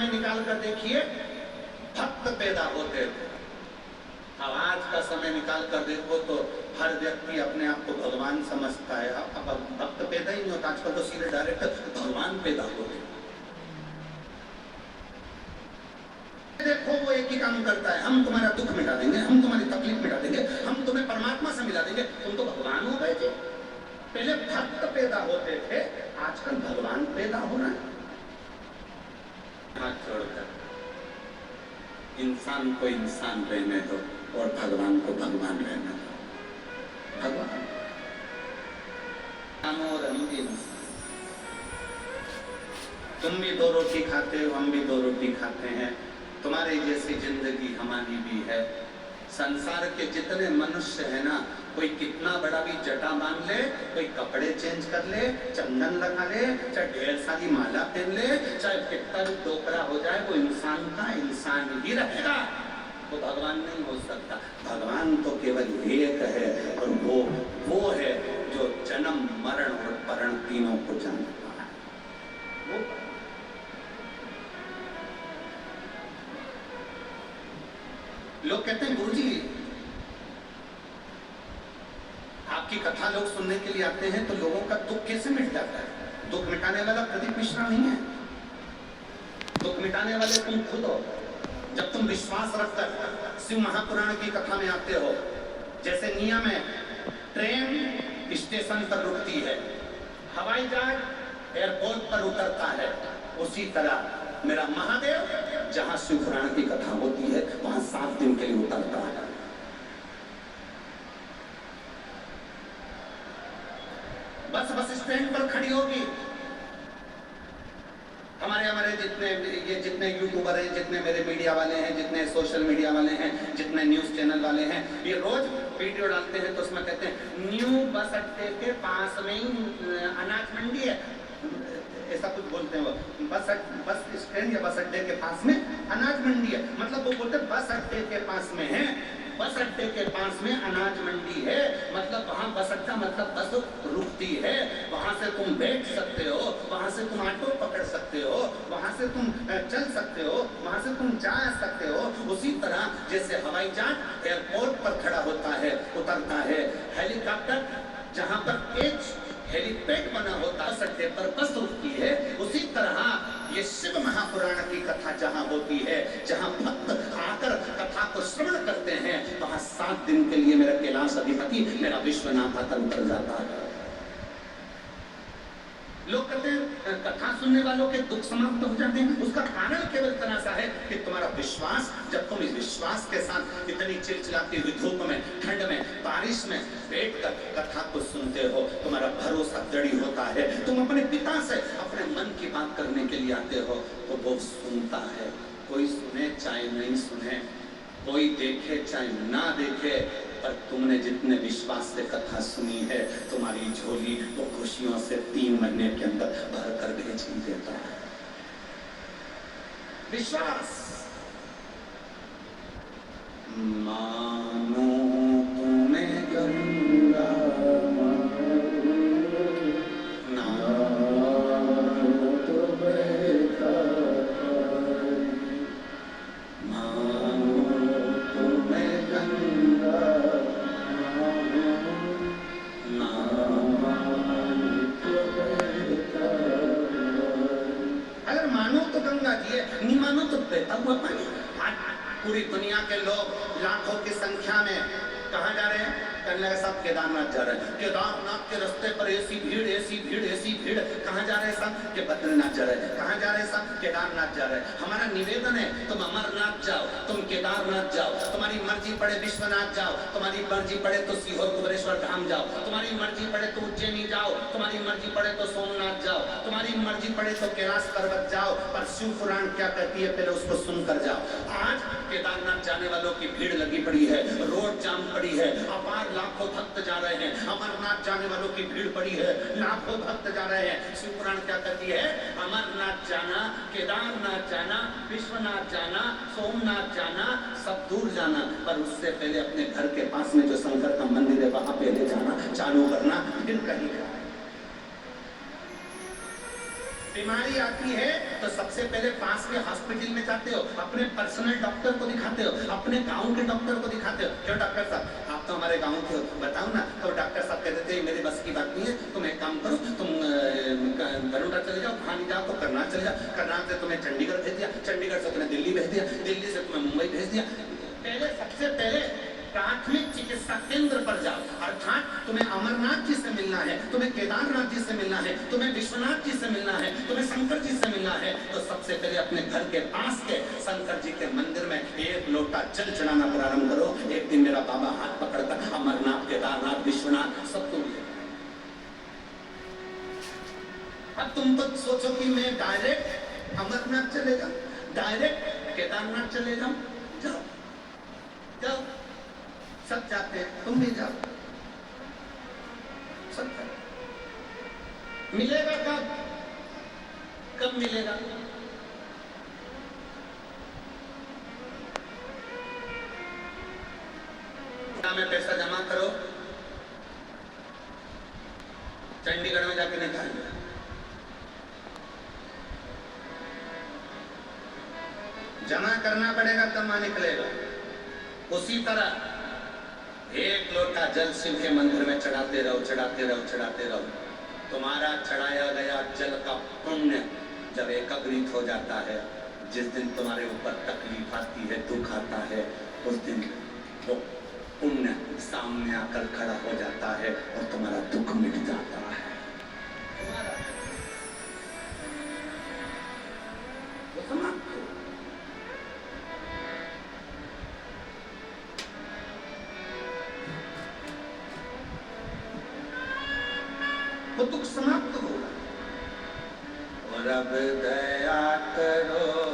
समय निकाल कर देखिए, भक्त पैदा होते थे। अब आज का समय निकाल कर देखो तो हर व्यक्ति अपने आप को भगवान समझता है। अब भक्त पैदा ही नहीं होता, आजकल तो सीधे डायरेक्ट भगवान पैदा होते। देखो वो एक ही काम करता है, हम तुम्हारा दुख मिटा देंगे, हम तुम्हारी तकलीफ मिटा देंगे, हम तुम्हें परमात्मा से मिला देंगे, तुम तो भगवान हो गए थे। पहले भक्त पैदा होते थे, आजकल भगवान पैदा हो रहा है। हाथ छोड़कर इंसान को इंसान रहने दो और भगवान को भगवान रहने दो। भगवान और हम भी इंसान, तुम भी दो रोटी खाते हो, हम भी दो रोटी खाते हैं, तुम्हारी जैसी जिंदगी हमारी भी है। संसार के जितने मनुष्य है ना, कोई कितना बड़ा भी जटा बांध ले, कोई कपड़े चेंज कर ले, चंदन लगा ले, चाहे ढेर सारी माला पहन ले, चाहे कितना भी टोकरा हो जाए, वो इंसान का इंसान ही रहेगा, वो भगवान नहीं हो सकता। भगवान तो केवल एक है और वो है जो जन्म मरण और परण तीनों को जानता है। वो लोग कहते हैं गुरुजी आपकी कथा लोग सुनने के लिए आते हैं तो लोगों का दुख कैसे मिट जाता है? दुख मिटाने वाला प्रदीप मिश्रा नहीं है, दुख मिटाने वाले तुम खुद हो। जब तुम विश्वास रखकर शिव महापुराण की कथा में आते हो, जैसे नियम है ट्रेन स्टेशन पर रुकती है, हवाई जहाज एयरपोर्ट पर उतरता है, उसी तरह मेरा महादेव जहां शिव पुराण की कथा होती है वहां 7 दिन के लिए उतरता है। बस स्टैंड पर खड़ी होगी। हमारे जितने यूट्यूबर हैं, जितने मेरे मीडिया वाले हैं, जितने सोशल मीडिया वाले हैं, जितने न्यूज चैनल वाले हैं, ये रोज वीडियो डालते हैं तो उसमें कहते हैं न्यू बस अड्डे के पास में ही अनाज मंडी है, ऐसा कुछ बोलते हैं वो। बस स्टैंड या बस अड्डे के पास में अनाज मंडी है, मतलब वो बोलते हैं बस अड्डे के पास में है, बस अड्डे के पास में अनाज मंडी है, मतलब वहाँ बस अड्डा मतलब बस रुकती है, वहाँ से तुम बैठ सकते हो, वहाँ से तुम ऑटो पकड़ सकते हो, वहाँ से तुम चल सकते हो, वहाँ से तुम जा सकते हो। उसी तरह जैसे हवाई जहाज एयरपोर्ट पर खड़ा होता है, उतरता है, हेलीकॉप्टर जहाँ पर एक हेलीपैड बना होता है अड्डे पर बस रुकती है, उसी तरह ये शिव महापुराण की कथा जहाँ होती है, जहाँ भक्त आकर कथा को श्रवण करते हैं, वहाँ 7 दिन के लिए मेरा कैलाश अधिपति मेरा विश्वनाथ आकर उतर जाता है। लोग कहते हैं कथा सुनने वालों के दुख समाप्त हो जाते हैं, उसका कारण केवल इतना सा है कि तुम्हारा विश्वास, जब तुम इस विश्वास के साथ इतनी चिलचिलाती हुई धूप में, ठंड में, बारिश में बैठकर कथा को सुनते हो, तुम्हारा भरोसा दृढ़ होता है, तुम अपने पिता से अपने मन की बात करने के लिए आते हो तो वो सुनता है। कोई सुने चाहे नहीं सुने, कोई देखे चाहे ना देखे, पर तुमने जितने विश्वास से कथा सुनी है, तुम्हारी झोली वो खुशियों से 3 महीने के अंदर भर कर भेज ही देता है। विश्वास मानो तुम्हें गंगा पूरी दुनिया के लोग लाखों की संख्या में कहाँ जा रहे हैं? कहने लगे सब केदारनाथ जा रहे हैं। केदारनाथ के रास्ते पर ऐसी भीड़ ऐसी भीड़ ऐसी भीड़। कहाँ जा रहे हैं सब? के बद्रीनाथ जा रहे हैं। कहाँ जा रहे हैं सब? केदारनाथ जा रहे हैं। हमारा निवेदन है तुम अमरनाथ जाओ, तुम केदारनाथ जाओ, तुम्हारी मर्जी पड़े विश्वनाथ जाओ, तुम्हारी मर्जी पड़े तो सीहोर कुबेरेश्वर धाम जाओ, तुम्हारी मर्जी पड़े तो उज्जैनी जाओ, तुम्हारी मर्जी पड़े तो सोमनाथ जाओ, तुम्हारी मर्जी पड़े तो कैलाश पर्वत जाओ, पर शिव पुराण क्या कहती है पहले उसको सुनकर जाओ। आज केदारनाथ जाने वालों की भीड़ लगी पड़ी है, रोड जाम पड़ी है, अपार लाखों भक्त जा रहे हैं। अमरनाथ जाने वालों की भीड़ पड़ी है, लाखों भक्त जा रहे हैं। शिव पुराण क्या कहती है? अमरनाथ जाना, केदारनाथ जाना, विश्वनाथ जाना, सोमनाथ जाना, सब दूर जाना, पर उससे पहले अपने घर के पास में जो शंकर का मंदिर है वहां पहले जाना चालू करना, फिर कहीं जाना। बीमारी आती है तो सबसे पहले पास के हॉस्पिटल में जाते हो, अपने पर्सनल डॉक्टर को दिखाते हो, अपने गांव के डॉक्टर को दिखाते हो। क्यों डॉक्टर साहब, आप तो हमारे गांव के हो, बताओ ना। तो डॉक्टर साहब कहते थे मेरे बस की बात नहीं है, तुम एक काम करो, तुम बड़ौदा चले जाओ, वहां नहीं जाओ तो करनाल चले जाओ, करनाल से तुम्हें चंडीगढ़ भेज दिया, चंडीगढ़ से तुम्हें दिल्ली भेज दिया, दिल्ली से तुम्हें मुंबई भेज दिया। पहले सबसे पहले प्राथमिक चिकित्सा केंद्र पर जाओ, अर्थात तुम्हें अमरनाथ जी से मिलना है, तुम्हें केदारनाथ जी से मिलना है, तुम्हें विश्वनाथ जी से मिलना है, तुम्हें शंकर जी से मिलना है, तो सबसे पहले अपने घर के पास के शंकर जी के मंदिर में एक लोटा जल चढ़ाना प्रारंभ करो। एक दिन मेरा बाबा हाथ पकड़कर अमरनाथ, केदारनाथ, विश्वनाथ सब तुम। अब तुम तो सोचो कि मैं डायरेक्ट अमरनाथ चले जाऊं, डायरेक्ट केदारनाथ चले जाऊं। जाओ जाओ, सब जाते हैं, तुम भी जाओ, सब जाओ। मिलेगा कब, कब मिलेगा? में पैसा जमा करो, चंडीगढ़ में जाके निकाल लो। जमा करना पड़ेगा तब वहां निकलेगा। उसी तरह एक लोटा जल शिव के मंदिर में चढ़ाते रहो, चढ़ाते रहो, चढ़ाते रहो। तुम्हारा चढ़ाया गया जल का पुण्य जब एकत्रित हो जाता है, जिस दिन तुम्हारे ऊपर तकलीफ आती है, दुख आता है, उस दिन वो पुण्य सामने आकर खड़ा हो जाता है और तुम्हारा दुख मिट जाता है। वो समाप्त हो। वो दुख समाप्त होगा। और अब दया करो